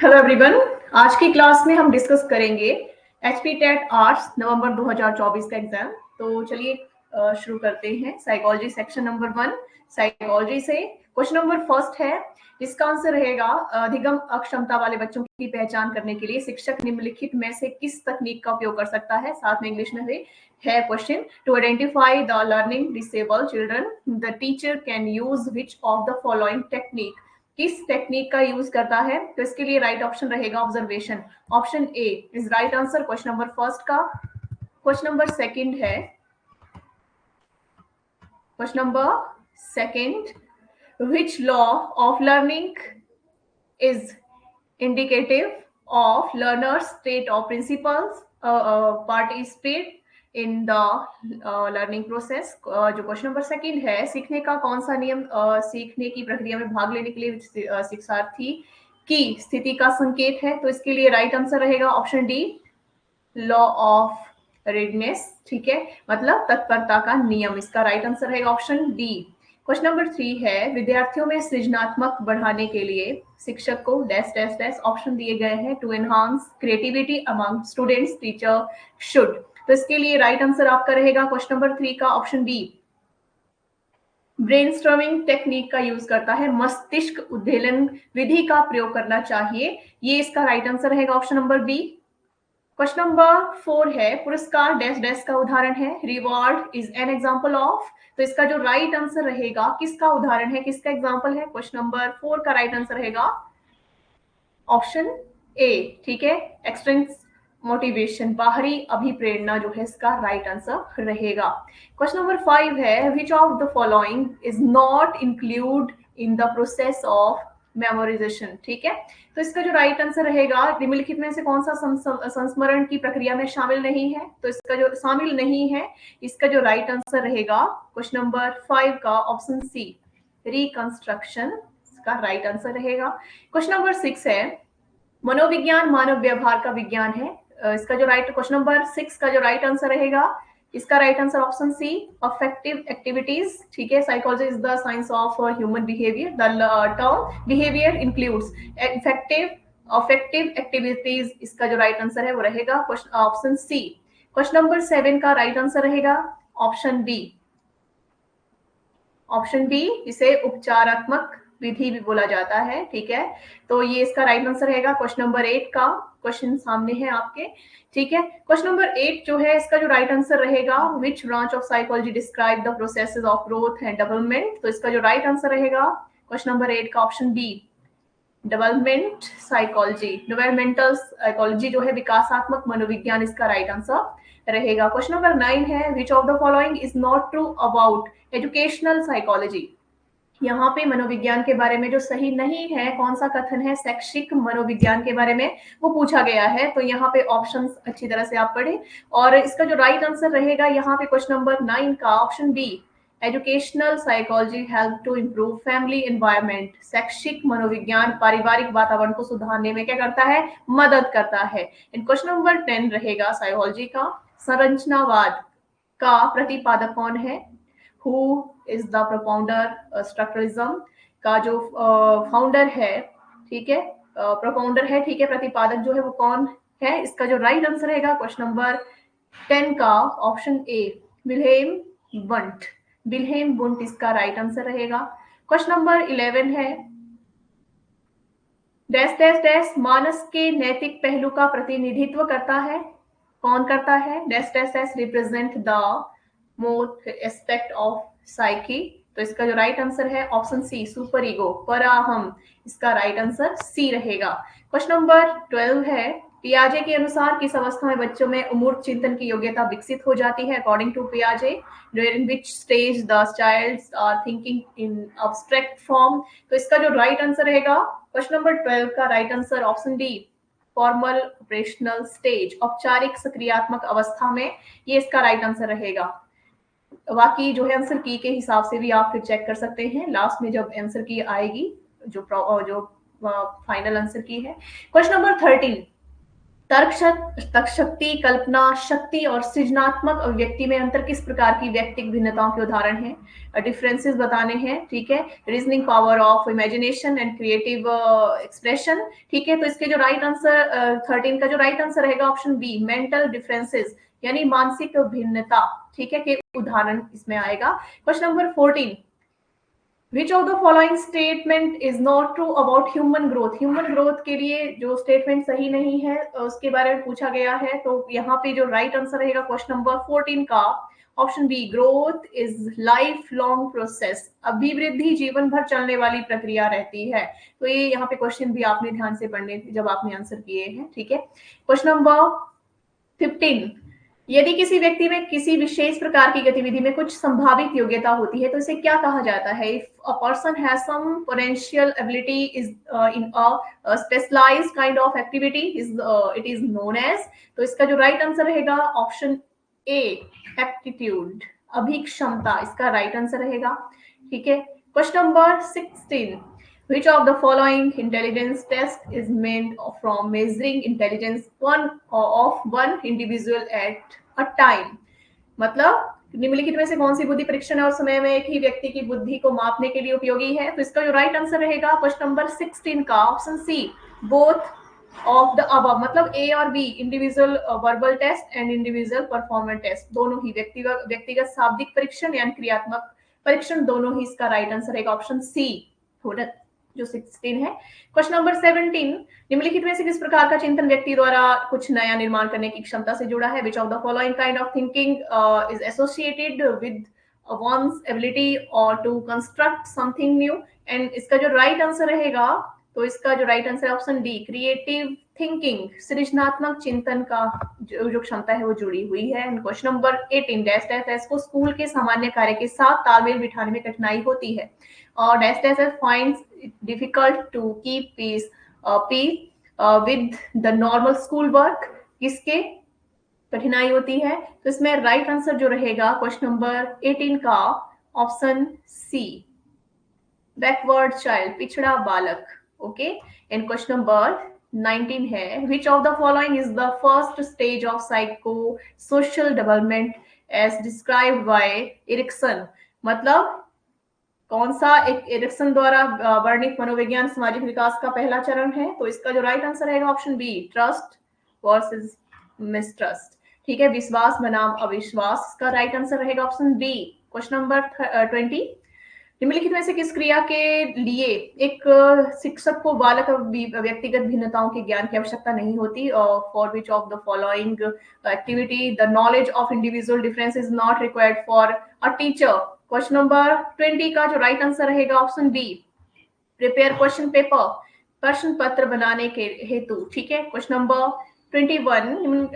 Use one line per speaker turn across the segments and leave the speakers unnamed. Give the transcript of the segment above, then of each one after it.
Hello everyone. आज की class में हम डिस्कस करेंगे एचपी टेट आर्ट्स नवंबर 2024 का एग्जाम। तो चलिए शुरू करते हैं। साइकोलॉजी सेक्शन नंबर 1 साइकोलॉजी से क्वेश्चन नंबर फर्स्ट है, इसका आंसर रहेगा अधिगम अक्षमता वाले बच्चों की पहचान करने के लिए शिक्षक निम्नलिखित में से किस तकनीक का उपयोग कर सकता है। साथ में इंग्लिश में भी है question. To identify the learning disable children the teacher can use which of the following technique. किस टेक्निक का यूज करता है? तो इसके लिए राइट ऑप्शन रहेगा observation. Option A is right answer question number first का। क्वेश्चन नंबर सेकंड है, question number second, which law of learning is indicative of learner's state of principles participate in the learning process। जो question number second है, सीखने का कौन सा नियम सीखने की प्रक्रिया में भाग लेने के लिए शिक्षार्थी की स्थिति का संकेत है। तो इसके लिए राइट आंसर रहेगा option D, law of redness. ठीक है, मतलब तत्परता का नियम। इसका राइट आंसर रहेगा ऑप्शन डी। क्वेश्चन नंबर 3 है, विद्यार्थियों में सृजनात्मक बढ़ाने के लिए शिक्षक को डैश डैश डैश ऑप्शन दिए गए हैं। To enhance creativity among students teacher should. तो इसके लिए राइट आंसर आपका रहेगा क्वेश्चन नंबर 3 का ऑप्शन बी, ब्रेनस्टॉर्मिंग टेक्निक का यूज करता है, मस्तिष्क उद्वेलन विधि का प्रयोग करना चाहिए। ये इसका राइट आंसर रहेगा option number B. Question number 4 है, पुरस्कार डैश डैश का उदाहरण है, reward is an example of. तो इसका जो राइट आंसर रहेगा, किसका उदाहरण है, किसका एग्जाम्पल है? क्वेश्चन नंबर 4 का राइट आंसर रहेगा ऑप्शन ए। ठीक है, एक्सट्रिंसिक मोटिवेशन, बाहरी अभिप्रेरणा जो है इसका राइट आंसर रहेगा। क्वेश्चन नंबर 5 है, which of the following is not include in the process of memorisation. ठीक है, तो इसका जो राइट आंसर रहेगा, निम्नलिखित में से कौन सा संस्मरण की प्रक्रिया में शामिल नहीं है? तो इसका जो शामिल नहीं है, इसका जो राइट आंसर रहेगा क्वेश्चन नंबर 5 का ऑप्शन सी, रिकंस्ट्रक्शन। इसका राइट आंसर रहेगा। क्वेश्चन नंबर 6 है, मनोविज्ञान मानव व्यवहार का विज्ञान है। इसका जो राइट क्वेश्चन नंबर 6 का जो राइट आंसर रहेगा, इसका right answer option C, affective activities. ठीक है, psychology is the science of human behaviour. The term behaviour includes effective affective activities. इसका जो राइट आंसर है वो रहेगा ऑप्शन सी। क्वेश्चन नंबर 7 का राइट आंसर रहेगा ऑप्शन बी। ऑप्शन बी, इसे उपचारात्मक विधि भी बोला जाता है। ठीक है, तो ये इसका राइट आंसर रहेगा क्वेश्चन नंबर 8 का। क्वेश्चन सामने है आपके। ठीक है, क्वेश्चन नंबर 8 जो है, इसका जो राइट आंसर रहेगा, which branch of psychology describe the processes of growth and development. तो इसका जो राइट आंसर रहेगा क्वेश्चन नंबर 8 का option B, development psychology. Developmental psychology जो है विकासात्मक मनोविज्ञान, इसका राइट आंसर रहेगा। क्वेश्चन नंबर 9 है, which of the following is not true about educational psychology. यहाँ पे मनोविज्ञान के बारे में जो सही नहीं है, कौन सा कथन है शैक्षिक मनोविज्ञान के बारे में, वो पूछा गया है। तो यहाँ पे ऑप्शंस अच्छी तरह से आप पढ़ें। और इसका जो राइट आंसर रहेगा यहाँ पे क्वेश्चन नंबर 9 का option B, educational psychology help to improve family environment. शैक्षिक मनोविज्ञान पारिवारिक वातावरण को सुधारने में क्या करता है? मदद करता है। इन क्वेश्चन नंबर 10 रहेगा साइकोलॉजी का, संरचनावाद का प्रतिपादक कौन है? Who is the propounder structuralism का जो फाउंडर है। ठीक है, प्रोपाउंडर है। ठीक है, प्रतिपादक जो है वो कौन है? इसका जो राइट आंसर रहेगा क्वेश्चन नंबर 10 का option A, Wilhelm Wundt. Wilhelm Wundt इसका राइट आंसर रहेगा। क्वेश्चन नंबर 11 है, डैश डैश डैश मानस के नैतिक पहलू का प्रतिनिधित्व करता है। कौन करता है? Dash dash dash represent the more aspect of psyche. तो इसका जो राइट आंसर है ऑप्शन सी, सुपर ईगो, पराहम। इसका राइट आंसर सी रहेगा। क्वेश्चन नंबर 12 है, पियाजे के अनुसार किस अवस्था में बच्चों में अमूर्त चिंतन की योग्यता विकसित हो जाती है? अकॉर्डिंग टू पियाजे, during which stage the childs are thinking in abstract form. तो इसका जो राइट आंसर रहेगा क्वेश्चन नंबर 12 का right answer option D, formal operational stage, औपचारिक सक्रियात्मक अवस्था में। ये इसका राइट आंसर रहेगा। बाकी जो है आंसर की के हिसाब से भी आप फिर चेक कर सकते हैं लास्ट में जब आंसर की आएगी, जो फाइनल आंसर की है। क्वेश्चन नंबर 13, तर्क शक्ति, कल्पना शक्ति और सृजनात्मक अभिव्यक्ति में अंतर किस प्रकार की व्यक्तिगत भिन्नताओं के उदाहरण हैं, डिफरेंसेस बताने हैं, ठीक है। Reasoning power of imagination and creative expression, ठीक है। तो इसके जो राइट आंसर 13 का जो राइट आंसर रहेगा ऑप्शन बी, मेंटल डिफरेंसेस यानी मानसिक भिन्नता, ठीक है, के उदाहरण इसमें आएगा। Question number 14, Which of the following statement is not true about human growth? Human growth के लिए जो स्टेटमेंट सही नहीं है उसके बारे में पूछा गया है। तो यहाँ पे जो राइट आंसर रहेगा क्वेश्चन नंबर 14 का option B, growth is life long process. अभिवृद्धि जीवन भर चलने वाली प्रक्रिया रहती है। तो ये यहाँ पे क्वेश्चन भी आपने ध्यान से पढ़ने थे जब आपने आंसर किए हैं, ठीक है। क्वेश्चन नंबर 15, यदि किसी व्यक्ति में किसी विशेष प्रकार की गतिविधि में कुछ संभावित योग्यता होती है तो इसे क्या कहा जाता है? If a person has some potential ability is in a specialised kind of activity it is known as. तो इसका जो राइट आंसर रहेगा ऑप्शन ए, एप्टीट्यूड, अभिक्षमता इसका राइट आंसर रहेगा, ठीक है। Question number 16, Which of the following intelligence test is meant from measuring intelligence of one individual at a time? मतलब निम्नलिखित में से कौन सी बुद्धि परीक्षण और समय में एक ही व्यक्ति की बुद्धि को मापने के लिए उपयोगी है? तो इसका जो राइट आंसर रहेगा क्वेश्चन नंबर 16 का option C, both of the above. मतलब ए और B, individual verbal test and individual performance test, दोनों ही व्यक्तिगत शाब्दिक परीक्षण या क्रियात्मक परीक्षण, दोनों ही इसका राइट आंसर रहेगा ऑप्शन सी, जो 16 है। क्वेश्चन नंबर 17, निम्नलिखित में से किस प्रकार का चिंतन व्यक्ति द्वारा कुछ नया निर्माण करने की क्षमता से जुड़ा है? Which of the following kind of thinking is associated with one's ability or to construct something new? And इसका जो राइट आंसर रहेगा, तो इसका जो राइट आंसर है ऑप्शन डी, क्रिएटिव थिंकिंग, सृजनात्मक चिंतन का जो क्षमता है वो जुड़ी हुई है। And question number 18, dash dash dash को स्कूल के सामान्य कार्य के साथ तालमेल बिठाने में कठिनाई होती है और dash dash dash finds it difficult to keep peace with the normal school work, किसके कठिनाई होती है? तो इसमें राइट आंसर जो रहेगा क्वेश्चन नंबर 18 का ऑप्शन सी, बैकवर्ड चाइल्ड, पिछड़ा बालक, ओके। एंड क्वेश्चन नंबर 19 है, which of the following is the first stage of psychosocial development as described by Erikson? मतलब कौन सा एक एरिक्सन द्वारा वर्णित मनोविज्ञान सामाजिक विकास का पहला चरण है? तो इसका जो राइट आंसर रहेगा option B, trust versus mistrust, ठीक है, विश्वास बनाम अविश्वास का राइट आंसर रहेगा ऑप्शन बी। क्वेश्चन नंबर 20, निम्नलिखित में से किस क्रिया के लिए एक शिक्षक को बालक व्यक्तिगत भिन्नताओं के ज्ञान की आवश्यकता नहीं होती? For which of the following activity the knowledge of individual difference is not required for a teacher? Question number 20 का जो राइट आंसर रहेगा option B, prepare question paper, प्रश्न पत्र बनाने के हेतु, ठीक है। क्वेश्चन नंबर 21,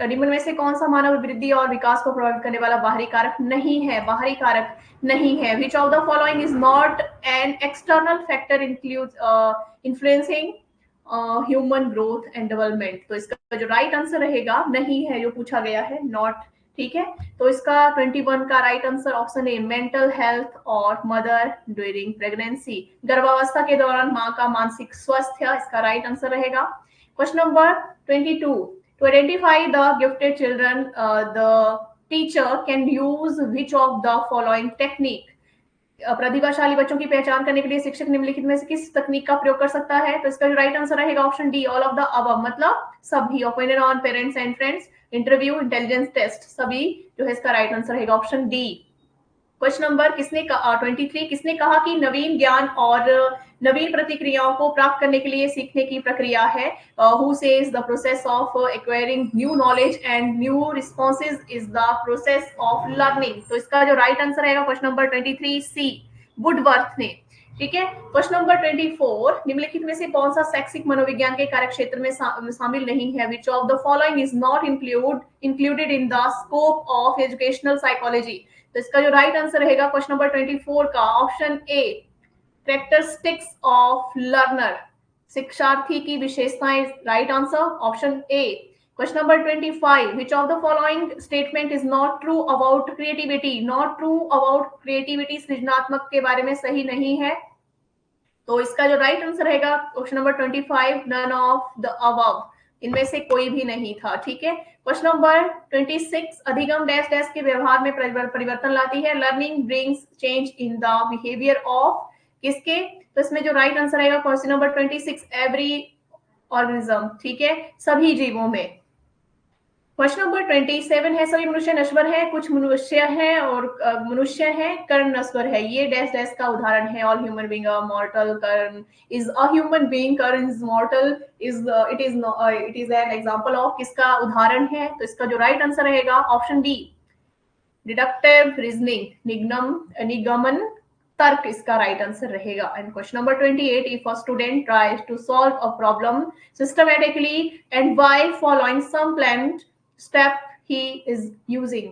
निम्न में से कौन सा मानव वृद्धि और विकास को प्रभावित करने वाला बाहरी कारक नहीं है? बाहरी कारक नहीं है। Which of the following is not an external factor influencing human growth and development? तो इसका जो राइट आंसर रहेगा नहीं है, जो पूछा गया है, नॉट, ठीक है। तो इसका 21 का राइट आंसर ऑप्शन ए, मेंटल हेल्थ और मदर ड्यूरिंग प्रेगनेंसी, गर्भावस्था के दौरान मां का मानसिक स्वास्थ्य, इसका राइट आंसर रहेगा। Question number 22, to identify the gifted children the teacher can use which of the following technique? प्रतिभाशाली बच्चों की पहचान करने के लिए शिक्षक निम्नलिखित में से किस तकनीक का प्रयोग कर सकता है? तो इसका जो राइट आंसर रहेगा option D, all of the above. मतलब सभी, opinion on parents and friends, interview, intelligence test, सभी जो है इसका राइट आंसर रहेगा ऑप्शन डी। क्वेश्चन नंबर 23, किसने कहा कि नवीन ज्ञान और नवीन प्रतिक्रियाओं को प्राप्त करने के लिए सीखने की प्रक्रिया है? Who says the process of acquiring new knowledge and new responses is the process of learning? तो इसका जो राइट आंसर रहेगा क्वेश्चन नंबर 23 सी, वुडवर्थ ने, ठीक है। क्वेश्चन नंबर 24, निम्नलिखित में से कौन सा शैक्षिक मनोविज्ञान के कार्य क्षेत्र में शामिल नहीं है? Which of the following is not included in the scope of educational psychology? तो इसका जो राइट आंसर रहेगा क्वेश्चन नंबर 24 का option A, characteristics of learner, शिक्षार्थी की विशेषताएं, right answer option A. Question number 25, which of the following statement is not true about creativity? Not true about creativity, सृजनात्मक के बारे में सही नहीं है। तो इसका जो राइट आंसर रहेगा question number 25, none of the above, इनमें से कोई भी नहीं था, ठीक है। क्वेश्चन नंबर 26, अधिगम डैश डैश के व्यवहार में परिवर्तन लाती है। Learning brings change in the behaviour of किसके, तो इसमें जो राइट आंसर आएगा क्वेश्चन नंबर 26, एवरी ऑर्गेनिज्म, ठीक है, सभी जीवों में। क्वेश्चन नंबर 27 है, सभी मनुष्य नश्वर है, कुछ मनुष्य है और मनुष्य है, कर्ण नश्वर है। ये डैश डैश का उदाहरण है। All human being are mortal, Karna is a human being, Karna is mortal, it is an example of किसका उदाहरण है। तो इसका जो राइट आंसर रहेगा ऑप्शन बी, डिडक्टिव रीजनिंग, निगमन तर्क इसका राइट आंसर रहेगा। And question number 28, if a student tries to solve a problem systematically and by following some planned step he is using,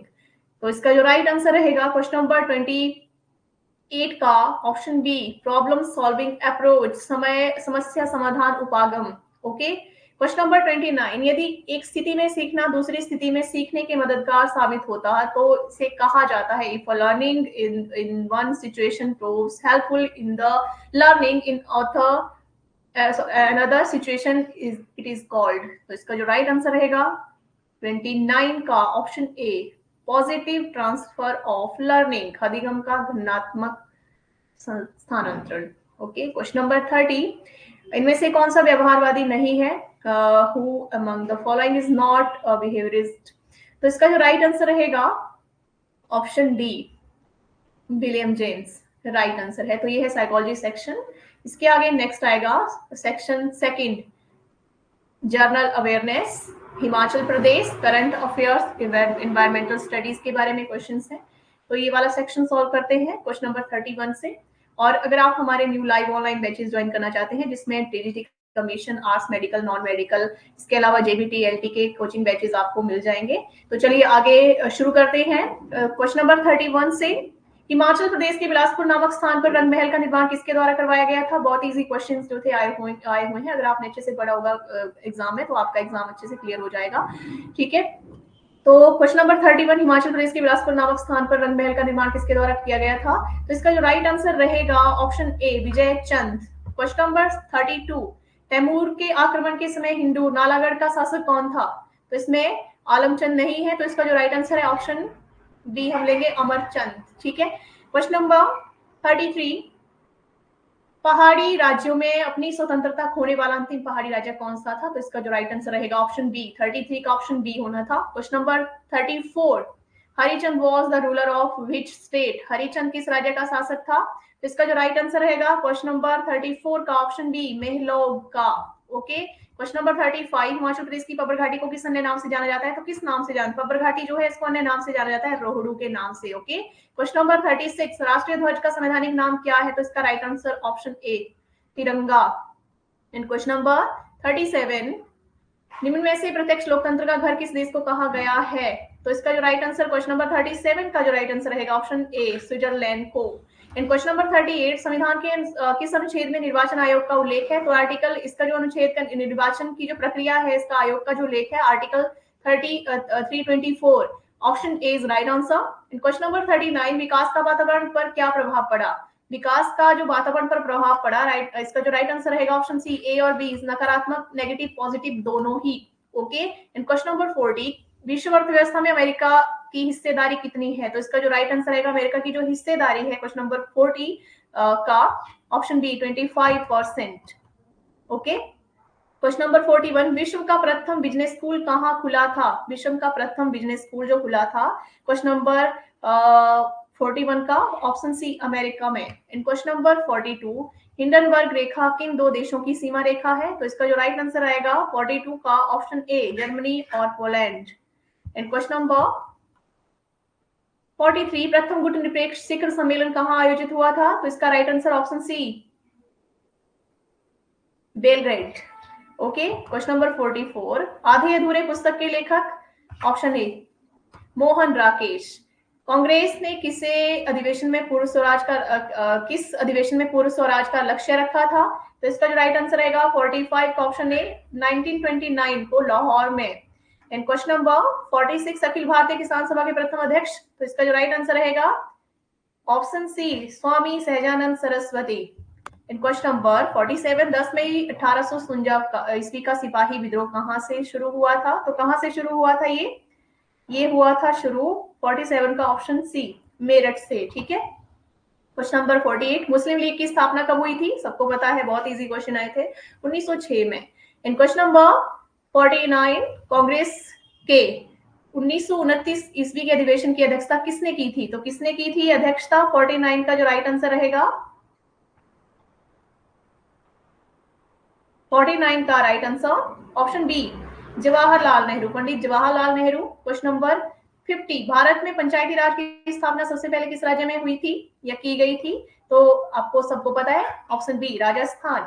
तो इसका जो राइट आंसर रहेगा question number 28 का option B, problem solving approach, समस्या समाधान उपागम। Okay. Question number 29, यदि एक स्थिति में सीखना दूसरी स्थिति में सीखने के मददगार साबित होता है तो इसे कहा जाता है, if learning in one situation proves helpful in the learning in another situation it is called. तो इसका जो राइट आंसर रहेगा 29 का option A, positive transfer of learning, अधिगम का धनात्मक स्थानांतरण। ओके। क्वेश्चन नंबर 30, इनमें से कौन सा व्यवहारवादी नहीं है, who among the following is not a behaviourist, तो इसका जो राइट आंसर रहेगा option D, William James, right answer है। तो ये है साइकोलॉजी सेक्शन। इसके आगे नेक्स्ट आएगा section second, general awareness, Himachal Pradesh, current affairs, environmental studies के बारे में क्वेश्चंस हैं। तो ये वाला सेक्शन सॉल्व करते हैं क्वेश्चन नंबर 31 से। और अगर आप हमारे new live online batches join करना चाहते हैं जिसमें TGT commission, arts, medical, non medical, इसके अलावा जेबीटी, एलटी के कोचिंग बैचेस आपको मिल जाएंगे। तो चलिए आगे शुरू करते हैं क्वेश्चन नंबर 31 से। हिमाचल प्रदेश के बिलासपुर नामक स्थान पर रंग महल का निर्माण किसके द्वारा करवाया गया था। बहुत इजी क्वेश्चंस जो थे आए हुए हैं। अगर आपने अच्छे से पढ़ा होगा एग्जाम में तो आपका एग्जाम अच्छे से क्लियर हो जाएगा, ठीक है। तो क्वेश्चन नंबर 31, हिमाचल प्रदेश के बिलासपुर नामक स्थान पर रंग महल का निर्माण किसके द्वारा किया गया था, तो इसका जो राइट आंसर रहेगा option A, Vijay Chand. Question number 32, Timur के आक्रमण के समय हिंदू नालागढ़ का शासक कौन था, तो इसमें आलमचंद नहीं है, तो इसका जो राइट आंसर है ऑप्शन बी हम लेंगे, अमरचंद, ठीक है। क्वेश्चन नंबर 33, पहाड़ी राज्यों में अपनी स्वतंत्रता खोने वाला अंतिम पहाड़ी राज्य कौन सा था, तो इसका जो राइट आंसर रहेगा ऑप्शन बी, 33 का ऑप्शन बी होना था। Question number 34, Harichand was the ruler of which state, Harichand किस राज्य का शासक था, तो इसका जो राइट आंसर रहेगा क्वेश्चन नंबर 34 का ऑप्शन बी, मेहलोब का। Okay. Question number 35, Himachal Pradesh की पब्बर घाटी को किस अन्य नाम से जाना जाता है, तो किस नाम से पब्बर घाटी जो है इसको अन्य नाम से जाना जाता है, रोहडू के नाम से। ओके। क्वेश्चन नंबर 36, राष्ट्रीय ध्वज का संवैधानिक नाम क्या है, तो इसका राइट आंसर ऑप्शन ए, तिरंगा। एंड क्वेश्चन नंबर 37, निम्न में से प्रत्यक्ष लोकतंत्र का घर किस देश को कहा गया है, तो इसका जो राइट आंसर क्वेश्चन नंबर 37 का जो राइट आंसर रहेगा ऑप्शन ए, स्विट्जरलैंड को। एंड क्वेश्चन नंबर 38, संविधान के किस अनुच्छेद में निर्वाचन आयोग का उल्लेख है, तो आर्टिकल, इसका जो अनुच्छेद का निर्वाचन की जो प्रक्रिया है इसका आयोग का जो उल्लेख है article 324, option A is right answer. In question number 39, विकास का वातावरण पर क्या प्रभाव पड़ा, विकास का जो वातावरण पर प्रभाव पड़ा, राइट, इसका जो राइट आंसर रहेगा ऑप्शन सी, ए और बी, नकारात्मक, नेगेटिव, पॉजिटिव दोनों ही। ओके। एंड क्वेश्चन नंबर 40, विश्व अर्थव्यवस्था में अमेरिका की हिस्सेदारी कितनी है, तो इसका जो राइट आंसर रहेगा अमेरिका की जो हिस्सेदारी है क्वेश्चन नंबर 40 का option B, 25%। Okay. Question number 41, विश्व का प्रथम बिजनेस स्कूल कहाँ खुला था, विश्व का प्रथम बिजनेस स्कूल जो खुला था क्वेश्चन नंबर 41 का ऑप्शन सी, अमेरिका में। इन क्वेश्चन नंबर 42, हिंडनबर्ग रेखा किन दो देशों की सीमा रेखा है, तो इसका जो राइट आंसर आएगा 42 का ऑप्शन ए, जर्मनी और पोलैंड। एंड क्वेश्चन नंबर 43, प्रथम गुट निरपेक्ष शिखर सम्मेलन कहाँ आयोजित हुआ था, तो इसका right answer option C, Belgrade. Okay. Question number 44, आधे अधूरे पुस्तक के लेखक, ऑप्शन ए, मोहन राकेश। कांग्रेस ने किस अधिवेशन में पूर्व स्वराज का लक्ष्य रखा था, तो इसका जो राइट आंसर रहेगा 45 का ऑप्शन ए, 1929 को लाहौर में। And question number 46, Akhil Bharatiya किसान सभा के प्रथम अध्यक्ष, तो इसका जो राइट आंसर रहेगा option C, Swami Sahajanand Saraswati. And question number 47, 10 मई 1849 ईस्वी का सिपाही विद्रोह कहाँ से शुरू हुआ था? तो कहाँ से शुरू हुआ था ये हुआ था शुरू 47 का ऑप्शन सी, मेरठ से। ठीक है। क्वेश्चन नंबर 48, मुस्लिम लीग की स्थापना कब हुई थी? सबको पता है, बहुत इजी क्वेश्चन आए थे 1906 में। इन क्वेश्चन नंबर 49, कांग्रेस के 1929 ईस्वी के अधिवेशन की अध्यक्षता किसने की थी? तो किसने की थी अध्यक्षता? 49 का जो राइट आंसर रहेगा 49 का right answer option B, Jawaharlal Nehru, Pandit Jawaharlal Nehru. Question number 50, Bharat में पंचायती राज की स्थापना सबसे पहले किस राज्य में हुई थी या की गई थी? तो आपको सबको पता है, option B, Rajasthan.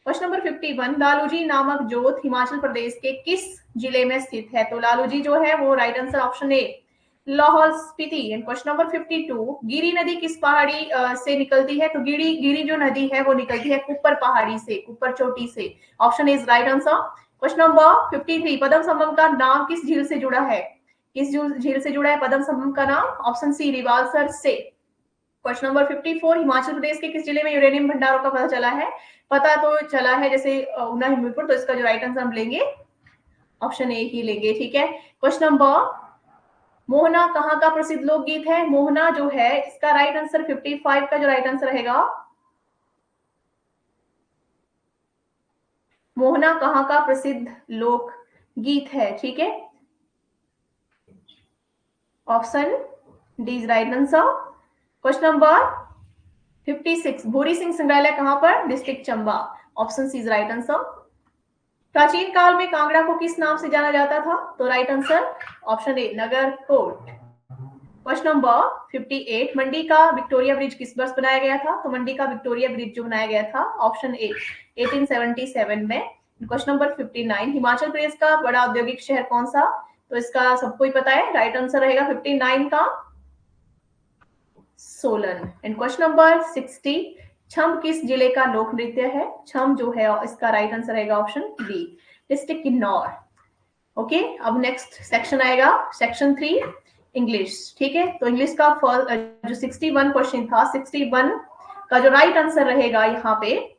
Question number 51, Laluji नामक जोत हिमाचल प्रदेश के किस जिले में स्थित है? तो लालूजी जो है वो राइट आंसर ऑप्शन ए, लाहौल स्पीति। क्वेश्चन नंबर 52, गिरी नदी किस पहाड़ी से निकलती है? तो गिरी जो नदी है वो निकलती है कुप्पर पहाड़ी से, कुप्पर चोटी से। Option is right answer. Question number 53, पद्म संगम का नाम किस झील से जुड़ा है? किस झील से जुड़ा है पद्म संगम का नाम? ऑप्शन सी, रिवालसर से। क्वेश्चन नंबर 54, हिमाचल प्रदेश के किस जिले में यूरेनियम भंडारों का पता चला है? पता तो चला है जैसे ऊना हमीरपुर, तो इसका जो राइट आंसर हम लेंगे ऑप्शन ए ही लेंगे। ठीक है। क्वेश्चन नंबर, मोहना कहाँ का प्रसिद्ध लोकगीत है? मोहना जो है इसका राइट आंसर 55 का जो राइट आंसर रहेगा, मोहना कहाँ का प्रसिद्ध लोक गीत है? ठीक है, option D is right answer. Question number 56, Bhuri Singh संग्रहालय कहां पर? District Chamba. Option C is right answer. प्राचीन काल में कांगड़ा को किस नाम से जाना जाता था? तो right answer option A, Nagarkot. Question number 58, Mandi का विक्टोरिया ब्रिज किस वर्ष बनाया गया था? तो मंडी का विक्टोरिया ब्रिज जो बनाया गया था ऑप्शन ए, 1877 में। क्वेश्चन नंबर 59, हिमाचल प्रदेश का बड़ा औद्योगिक शहर कौन सा? तो इसका सबको ही पता है, राइट आंसर रहेगा 59 का सोलन। एंड क्वेश्चन नंबर 60, छम किस जिले का लोक नृत्य है? छम जो है इसका राइट आंसर रहेगा option B, district Kinnaur. Okay, अब नेक्स्ट सेक्शन आएगा, सेक्शन 3, इंग्लिश। ठीक है, तो इंग्लिश का जो 61 क्वेश्चन था, 61 का जो राइट आंसर रहेगा यहाँ पे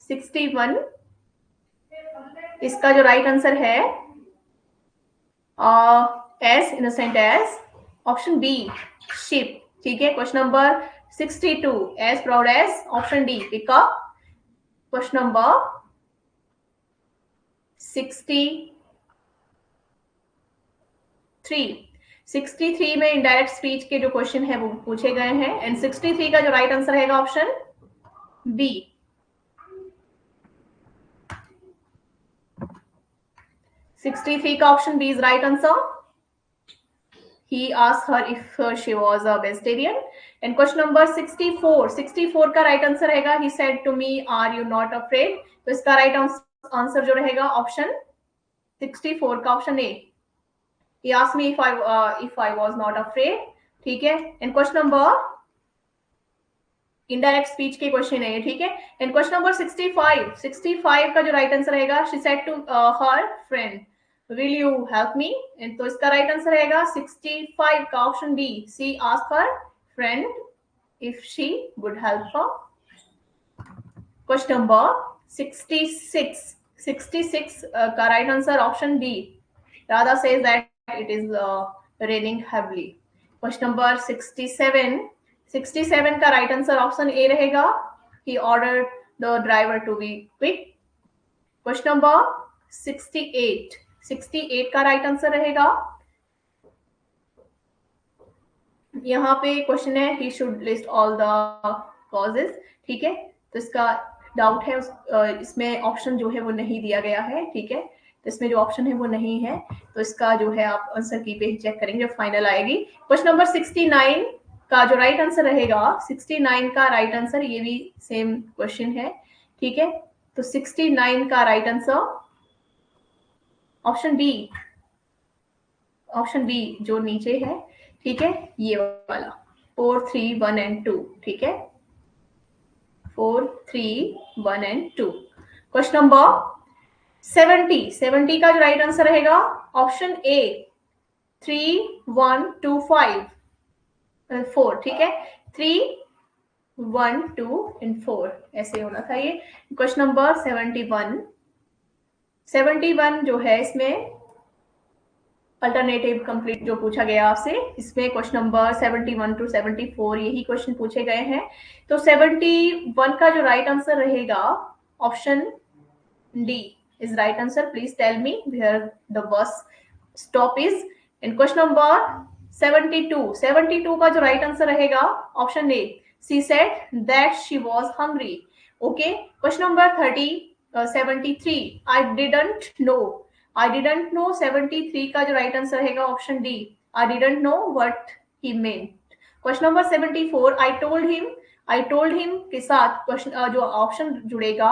61, इसका जो राइट आंसर है as innocent as, option B, ship. ठीक है। Question number 62, as proud as, option D, pickup. Question number 63 में इनडायरेक्ट स्पीच के जो क्वेश्चन है वो पूछे गए हैं। एंड 63 का जो राइट आंसर रहेगा ऑप्शन बी, 63 का option B is right answer. He asked her if she was a vegetarian. And question number 64 का राइट आंसर रहेगा, he said to me, are you not afraid? तो इसका right answer जो रहेगा option 64 का option A, he asked me if I was not afraid. ठीक है। And question number, indirect speech के क्वेश्चन है ये। ठीक है। एंड क्वेश्चन नंबर 65 का जो राइट आंसर रहेगा, she said to her friend, will you help me? And तो इसका राइट आंसर रहेगा 65 का option B, she asked her friend if she would help her. Question number 66 का right answer option B, Radha says that it is raining heavily. Question number 67 का right answer option ए रहेगा, he ordered the driver to be quick. Question number 68 का right answer रहेगा, यहाँ पे question है he should list all the causes. ठीक है, तो इसका डाउट है इसमें ऑप्शन जो है वो नहीं दिया गया है। ठीक है, तो इसमें जो ऑप्शन है वो नहीं है, तो इसका जो है आप आंसर की पे चेक करेंगे जब फाइनल आएगी। क्वेश्चन नंबर 69 का जो राइट आंसर रहेगा, 69 का राइट आंसर, ये भी सेम क्वेश्चन है। ठीक है, तो 69 का राइट आंसर ऑप्शन बी जो नीचे है। ठीक है, ये वाला 4, 3, 1 एंड 2। ठीक है, 4, 3, 1 एंड 2। क्वेश्चन नंबर 70 का जो राइट आंसर रहेगा ऑप्शन ए, 3, 1, 2, 5, 4। ठीक है, 3, 1, 2 and 4 ऐसे होना था ये। क्वेश्चन नंबर 71 जो है इसमें अल्टरनेटिव कंप्लीट जो पूछा गया आपसे, इसमें क्वेश्चन नंबर 71 टू 74 यही क्वेश्चन पूछे गए हैं। तो 71 का जो राइट आंसर रहेगा option D is right answer. Please tell me where the bus stop is. इन क्वेश्चन नंबर 72 का जो राइट आंसर रहेगा option A, she said that she was hungry. Okay, question number 73 I didn't know 73 का जो right answer रहेगा option D, I didn't know what he meant. Question number 74 I told him के साथ question जो option जुड़ेगा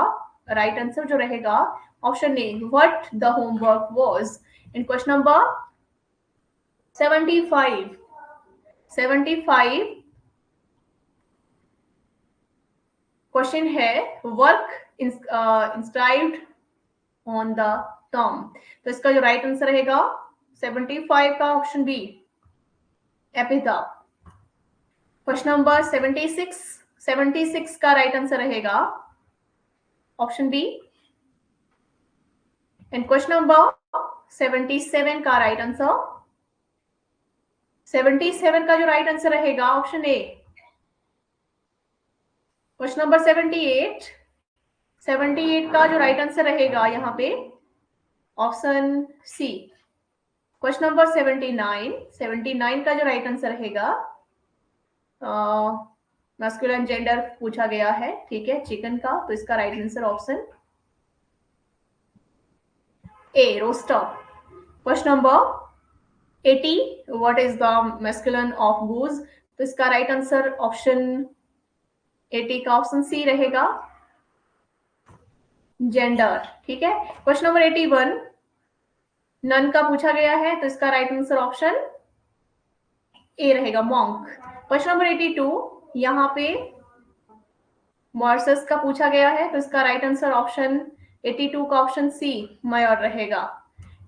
right answer जो रहेगा option A, what the homework was. In question number 75 question है work inscribed on the tomb. तो इसका जो राइट आंसर रहेगा 75 का option B, epitaph. Question number 76 का राइट आंसर रहेगा option B. And question number 77 का राइट आंसर 77 का जो राइट आंसर रहेगा ऑप्शन ए। क्वेश्चन नंबर 78 का जो राइट आंसर रहेगा यहाँ पे ऑप्शन सी। क्वेश्चन नंबर 79 का जो राइट आंसर रहेगा मैस्कुलिन जेंडर पूछा गया है, ठीक है, चिकन का, तो इसका right answer option A, rooster. Question number 80 what is the masculine of goose. तो इसका राइट आंसर ऑप्शन 80 का ऑप्शन सी रहेगा, जेंडर, ठीक है। क्वेश्चन नंबर 81 नन का पूछा गया है, तो इसका राइट आंसर ऑप्शन ए रहेगा, मॉन्क। क्वेश्चन नंबर 82 यहाँ पे मॉर्सस का पूछा गया है, तो इसका राइट आंसर ऑप्शन 82 का ऑप्शन सी, मायोर रहेगा,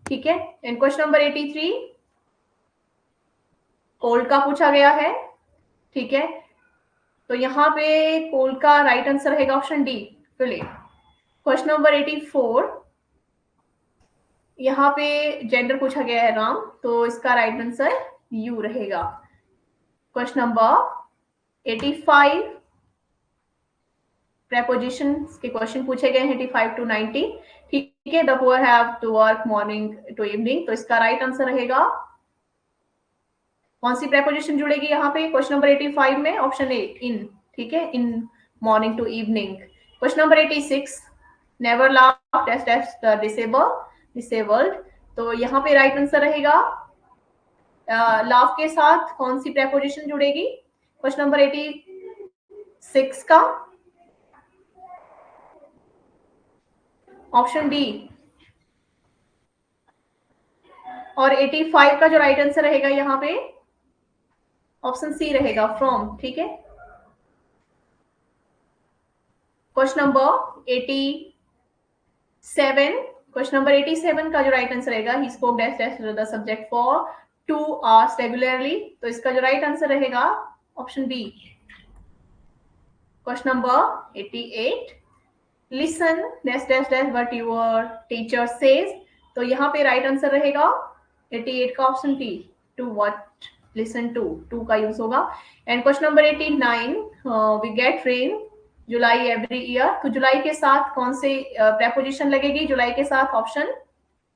ठीक है। एंड क्वेश्चन नंबर 83 कोल्ड का पूछा गया है, ठीक है, तो यहाँ पे कोल्ड का राइट आंसर रहेगा option D, Philip. Question number 84 यहाँ पे जेंडर पूछा गया है, राम, तो इसका राइट आंसर यू रहेगा। क्वेश्चन नंबर 85 प्रेपोजिशन के क्वेश्चन पूछे गए हैं 85 टू 90, ठीक है। The poor have to work morning to evening, तो इसका राइट आंसर रहेगा, कौन सी प्रेपोजिशन जुड़ेगी यहाँ पे क्वेश्चन नंबर 85 में, ऑप्शन ए, इन, ठीक है, in morning to evening. Question number 86 never laugh test the disabled, तो यहाँ पे राइट आंसर रहेगा लाफ के साथ कौन सी प्रेपोजिशन जुड़ेगी क्वेश्चन नंबर 86 का, ऑप्शन डी। और 85 का जो राइट आंसर रहेगा यहाँ पे ऑप्शन सी रहेगा, फ्रॉम, ठीक है। क्वेश्चन नंबर 87 का जो राइट आंसर रहेगा, he spoke dash the subject for 2 hours regularly, तो इसका जो राइट आंसर रहेगा option B. Question number 88 listen dash dash dash what your teacher says, तो यहाँ पे राइट आंसर रहेगा 88 का option T, to what listen to का यूज होगा। And question number 89 we get rain July every year, तो जुलाई के साथ कौन से प्रेपोजिशन लगेगी जुलाई के साथ, ऑप्शन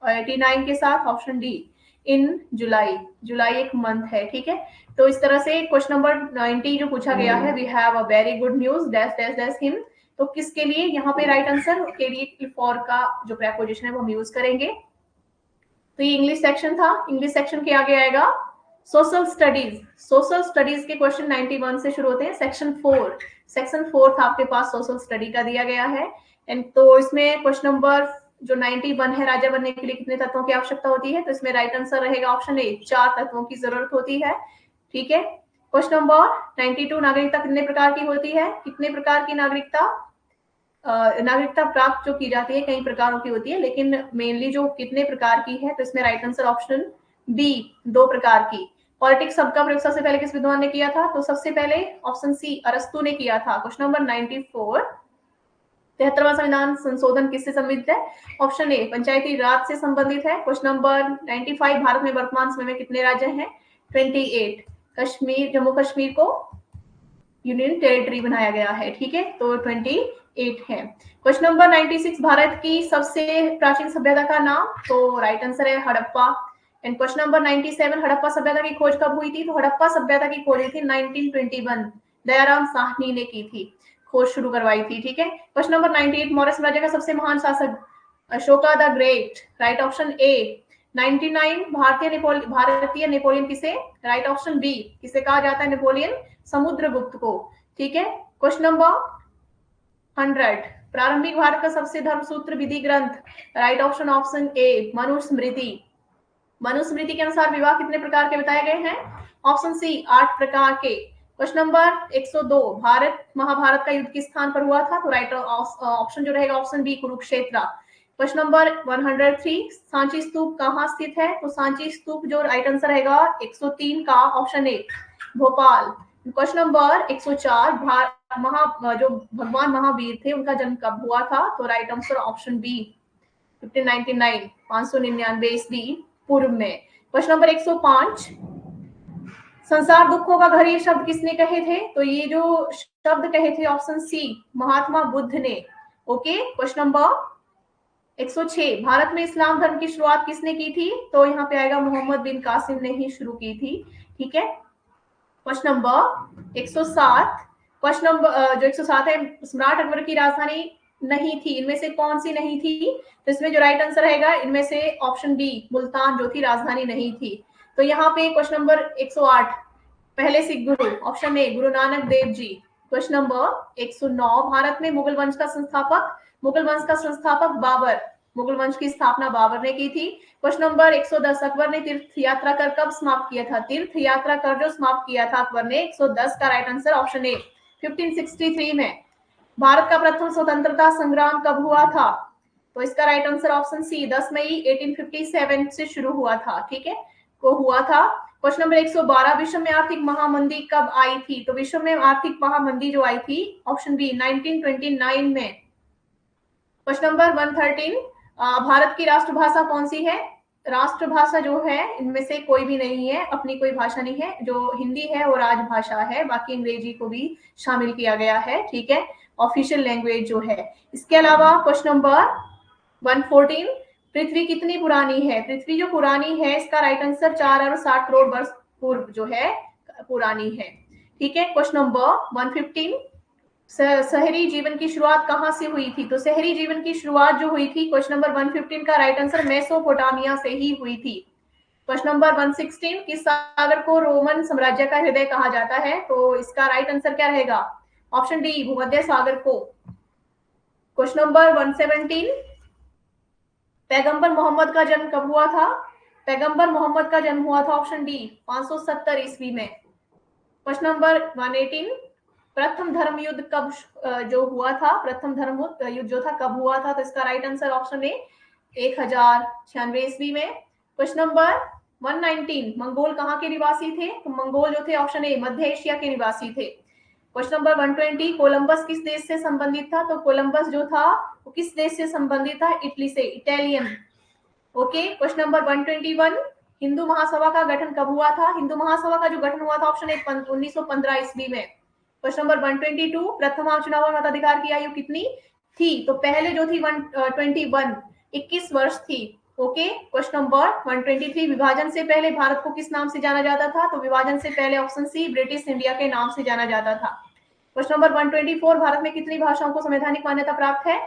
89 के साथ ऑप्शन डी, इन जुलाई एक मंथ है, ठीक है। तो इस तरह से क्वेश्चन नंबर 90 जो पूछा गया है, we have a very good news dash dash dash him, तो किसके लिए यहाँ पे राइट आंसर के लिए फॉर का जो प्रेपोजिशन है वो हम यूज करेंगे। तो ये इंग्लिश सेक्शन था। इंग्लिश सेक्शन के आगे आएगा सोशल स्टडीज के क्वेश्चन 91 से शुरू होते हैं। सेक्शन 4 था आपके पास, सोशल स्टडी का दिया गया है। एंड तो इसमें क्वेश्चन नंबर जो 91 है, राजा बनने के लिए कितने तत्वों की आवश्यकता होती है, तो इसमें राइट आंसर रहेगा ऑप्शन ए, 4 तत्वों की जरूरत होती है, ठीक है। क्वेश्चन नंबर 92 नागरिकता कितने प्रकार की होती है, कितने प्रकार की नागरिकता प्राप्त जो की जाती है कई प्रकारों की होती है, लेकिन मेनली जो कितने प्रकार की है, तो इसमें राइट आंसर ऑप्शन बी, 2 प्रकार की। पॉलिटिक्स शब्द का प्रयोग सबसे पहले किस विद्वान ने किया था? तो सबसे पहले ऑप्शन सी अरस्तु ने किया था। क्वेश्चन नंबर 94, 73वां संविधान संशोधन किससे संबंधित है? ऑप्शन ए पंचायती राज से संबंधित है। क्वेश्चन नंबर 95, भारत में वर्तमान समय में कितने राज्य हैं? 28। कश्मीर, जम्मू कश्मीर को यूनियन टेरिटरी बनाया गया है, ठीक है, तो 28 है। क्वेश्चन नंबर 96, भारत की सबसे प्राचीन सभ्यता का नाम? तो राइट आंसर है Harappa. And question number 97, Harappa सभ्यता की खोज कब हुई थी? तो हड़प्पा सभ्यता की खोज हुई थी 1921, दयाराम साहनी ने की थी, खोज शुरू करवाई थी, ठीक है। क्वेश्चन नंबर 98, मौर्य साम्राज्य का सबसे महान शासक? Ashoka the great, right option A. 99, भारतीय नेपोलियन किसे? राइट ऑप्शन बी, किसे कहा जाता है नेपोलियन? समुद्रगुप्त को, ठीक है। क्वेश्चन नंबर 100, प्रारंभिक भारत का सबसे धर्मसूत्र विधि ग्रंथ? Right option A Manusmriti. Manusmriti के अनुसार विवाह कितने प्रकार के बताए गए हैं? ऑप्शन सी 8 प्रकार के। क्वेश्चन नंबर 102, भारत महाभारत का युद्ध किस स्थान पर हुआ था? तो राइट ऑप्शन जो रहेगा option B Kurukshetra. Question number 103, Sanchi stupa कहाँ स्थित है? तो सांची स्तूप जो राइट आंसर रहेगा 103 का ऑप्शन ए भोपाल। क्वेश्चन नंबर 104, जो भगवान महावीर थे उनका जन्म कब हुआ था? तो राइट आंसर ऑप्शन बी 1599, 599 ईस्वी पूर्व में। क्वेश्चन नंबर 105, संसार दुखों का घर ये शब्द किसने कहे थे? तो ये जो शब्द कहे थे ऑप्शन सी महात्मा बुद्ध ने। ओके। क्वेश्चन नंबर 106, भारत में इस्लाम धर्म की शुरुआत किसने की थी? तो यहाँ पे आएगा मोहम्मद बिन कासिम ने ही शुरू की थी, ठीक है। क्वेश्चन नंबर 107, क्वेश्चन नंबर जो 107 है, सम्राट अकबर की राजधानी नहीं थी, इनमें से कौन सी नहीं थी? तो इसमें जो राइट आंसर रहेगा इनमें से ऑप्शन बी मुल्तान जो थी राजधानी नहीं थी। तो यहाँ पे क्वेश्चन नंबर 108, पहले सिख गुरु? Option A Guru Nanak Dev ji. Question number 109, Bharat में मुगल वंश का संस्थापक? मुगल वंश का संस्थापक बाबर, मुगल वंश की स्थापना बाबर ने की थी। क्वेश्चन नंबर 110, अकबर ने तीर्थ यात्रा कर कब समाप्त किया था? तीर्थ यात्रा कर जो समाप्त किया था अकबर ने 110 का राइट आंसर ऑप्शन ए 1563 में। भारत का प्रथम स्वतंत्रता संग्राम कब हुआ था? तो इसका राइट आंसर ऑप्शन सी 10 मई 1857 से शुरू हुआ था, ठीक है, को हुआ था। क्वेश्चन नंबर 112, विश्व में आर्थिक महामंदी कब आई थी? तो विश्व में आर्थिक महामंदी जो आई थी ऑप्शन बी 1929 में। क्वेश्चन नंबर 113, भारत की राष्ट्रभाषा कौन सी है? राष्ट्रभाषा जो है इनमें से कोई भी नहीं है, अपनी कोई भाषा नहीं है, जो हिंदी है वो राजभाषा है, बाकी अंग्रेजी को भी शामिल किया गया है, ठीक है, ऑफिशियल लैंग्वेज जो है। इसके अलावा क्वेश्चन नंबर 114, पृथ्वी कितनी पुरानी है? पृथ्वी जो पुरानी है इसका राइट आंसर 4 अरब 60 करोड़ वर्ष पूर्व जो है पुरानी है, ठीक है। क्वेश्चन नंबर 115, शहरी जीवन की शुरुआत कहाँ से हुई थी? तो शहरी जीवन की शुरुआत जो हुई थी क्वेश्चन नंबर 115 का राइट आंसर मेसोपोटामिया से ही हुई थी। क्वेश्चन नंबर 116, किस सागर को रोमन साम्राज्य का हृदय कहा जाता है? तो इसका राइट आंसर क्या रहेगा? ऑप्शन डी भूमध्य सागर को। क्वेश्चन नंबर 117, पैगंबर मोहम्मद का जन्म कब हुआ था? पैगंबर मोहम्मद का जन्म हुआ था ऑप्शन डी 570 ईस्वी में। क्वेश्चन नंबर 118, प्रथम धर्म युद्ध कब जो हुआ था, प्रथम धर्म युद्ध जो था कब हुआ था? तो इसका राइट आंसर ऑप्शन ए 1096 ईस्वी में। क्वेश्चन नंबर 119, मंगोल कहाँ के निवासी थे? तो मंगोल जो थे ऑप्शन ए मध्य एशिया के निवासी थे। क्वेश्चन नंबर 120, कोलंबस किस देश से संबंधित था? तो कोलंबस जो था वो किस देश से संबंधित था? इटली से, Italian. Okay. Question number 121, Hindu Mahasabha का गठन कब हुआ था? हिंदू महासभा का जो गठन हुआ था ऑप्शन ए 1915 ईस्वी में। क्वेश्चन नंबर 122, प्रथम चुनाव में मताधिकार की आयु कितनी थी? तो पहले जो थी 121 21 वर्ष थी। ओके। क्वेश्चन नंबर 123, विभाजन से पहले भारत को किस नाम से जाना जाता था? तो विभाजन से पहले ऑप्शन सी ब्रिटिश इंडिया के नाम से जाना जाता था। क्वेश्चन नंबर 124, भारत में कितनी भाषाओं को संवैधानिक मान्यता प्राप्त है?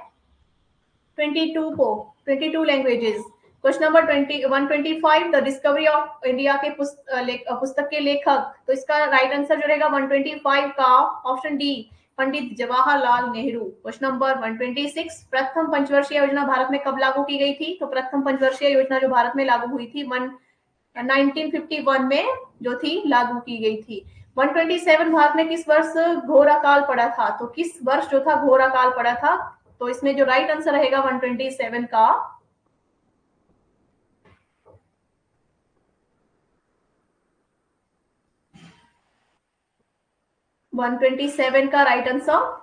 22 को, 22 languages. Question number 125, the discovery of India के पुस्तक के लेखक? तो इसका राइट आंसर जो रहेगा 125 का ऑप्शन डी पंडित जवाहरलाल नेहरू। क्वेश्चन नंबर 126, प्रथम पंचवर्षीय योजना भारत में कब लागू की गई थी? तो प्रथम पंचवर्षीय योजना जो भारत में लागू हुई थी 1951 में जो थी लागू की गई थी। 127, भारत में किस वर्ष घोर अकाल पड़ा था? तो किस वर्ष जो था घोर अकाल पड़ा था? तो इसमें जो राइट आंसर रहेगा 127 का 127 का राइट आंसर,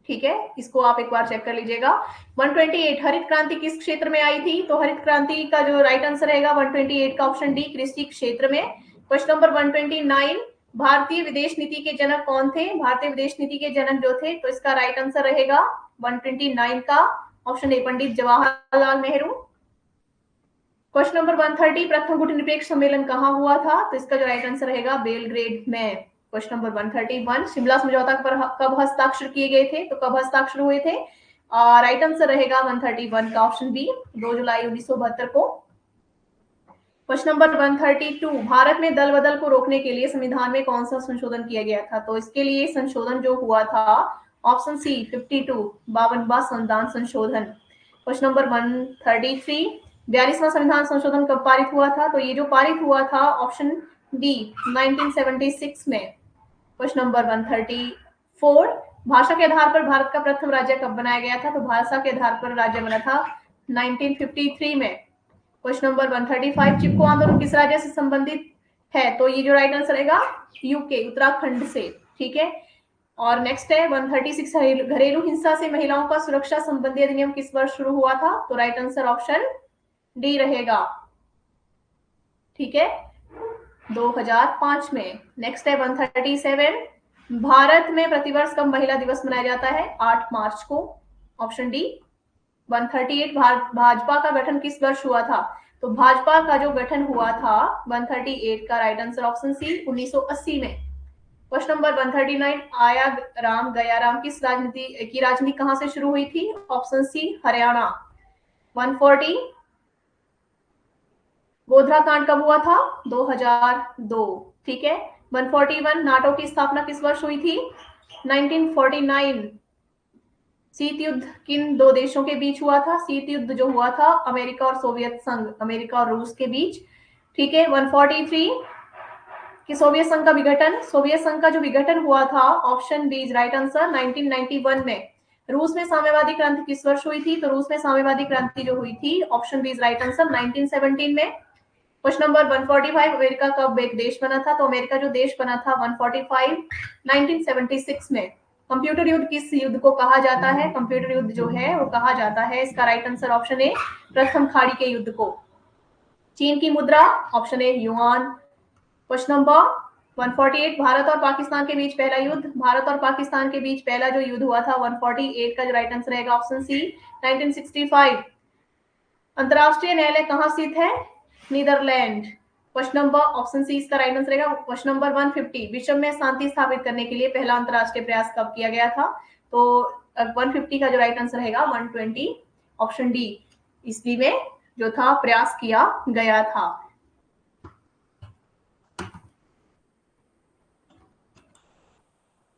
ठीक है, इसको आप एक बार चेक कर लीजिएगा। 128 हरित क्रांति किस क्षेत्र में आई थी? तो हरित क्रांति का जो राइट आंसर रहेगा 128 का ऑप्शन डी, कृषि क्षेत्र में। क्वेश्चन नंबर 129 भारतीय विदेश नीति के जनक कौन थे? भारतीय विदेश नीति के जनक जो थे, तो इसका राइट आंसर रहेगा 129 का ऑप्शन ए, पंडित जवाहरलाल नेहरू। क्वेश्चन नंबर 130 प्रथम गुटनिरपेक्ष सम्मेलन कहाँ हुआ था? तो इसका जो राइट आंसर रहेगा बेलग्रेड में। क्वेश्चन नंबर 131 शिमला समझौता पर कब हस्ताक्षर किए गए थे? तो कब हस्ताक्षर हुए थे? राइट आंसर रहेगा 131 का ऑप्शन बी, 2 जुलाई 1972 को। क्वेश्चन नंबर 132 भारत में दल बदल को रोकने के लिए संविधान में कौन सा संशोधन किया गया था? तो इसके लिए संशोधन जो हुआ था ऑप्शन सी 52 52वां संविधान संशोधन। क्वेश्चन नंबर 133 42वां संविधान संशोधन कब पारित हुआ था? तो ये जो पारित हुआ था ऑप्शन डी 1976 में। क्वेश्चन नंबर 134 भाषा के आधार पर भारत का प्रथम राज्य कब बनाया गया था? तो भाषा के आधार पर राज्य बना था 1953 में। क्वेश्चन नंबर 135 चिपको आंदोलन किस राज्य से संबंधित है? तो ये जो राइट आंसर रहेगा यूके, उत्तराखंड से, ठीक है। और नेक्स्ट है 136 घरेलू हिंसा से महिलाओं का सुरक्षा संबंधी अधिनियम किस वर्ष शुरू हुआ था? तो राइट आंसर ऑप्शन डी रहेगा, ठीक है, 2005 में। नेक्स्ट है 137 भारत में प्रतिवर्ष कब महिला दिवस मनाया जाता है? 8 मार्च को, ऑप्शन डी। 138 भाजपा का गठन किस वर्ष हुआ था? तो भाजपा का जो गठन हुआ था 138 का राइट आंसर ऑप्शन सी 1980 में। क्वेश्चन नंबर 139 आया राम गया राम किस राजनीति कहां से शुरू हुई थी? Option C Haryana. 140 गोधरा कांड कब हुआ था? 2002, ठीक है। 141 नाटो की स्थापना किस वर्ष हुई थी? 1949। शीत युद्ध किन दो देशों के बीच हुआ था? शीत युद्ध जो हुआ था अमेरिका और सोवियत संघ, अमेरिका और रूस के बीच, ठीक है। 143 कि सोवियत संघ का विघटन, सोवियत संघ का जो विघटन हुआ था option B is right answer 1991 में। रूस में साम्यवादी क्रांति किस वर्ष हुई थी? तो रूस में साम्यवादी क्रांति जो हुई थी option B is right answer 1917 में। क्वेश्चन नंबर 145 अमेरिका कब एक देश बना था? तो अमेरिका जो देश बना था 145 1976 में। कंप्यूटर युद्ध किस युद्ध को कहा जाता है? कंप्यूटर युद्ध जो है वो कहा जाता है, इसका राइट आंसर ऑप्शन ए प्रथम खाड़ी के युद्ध को। चीन की मुद्रा option A yuan. Question number 148 Bharat और पाकिस्तान के बीच पहला युद्ध, भारत और पाकिस्तान के बीच पहला जो युद्ध हुआ था 148 का जो राइट आंसर रहेगा ऑप्शन सी 1965। अंतरराष्ट्रीय न्यायालय कहां स्थित है? Netherland. Question number option C इसका राइट आंसर रहेगा। क्वेश्चन नंबर 150 विश्व में शांति स्थापित करने के लिए पहला अंतरराष्ट्रीय प्रयास कब किया गया था? तो 150 का जो राइट आंसर रहेगा 120 ऑप्शन डी ईस्वी में जो था प्रयास किया गया था।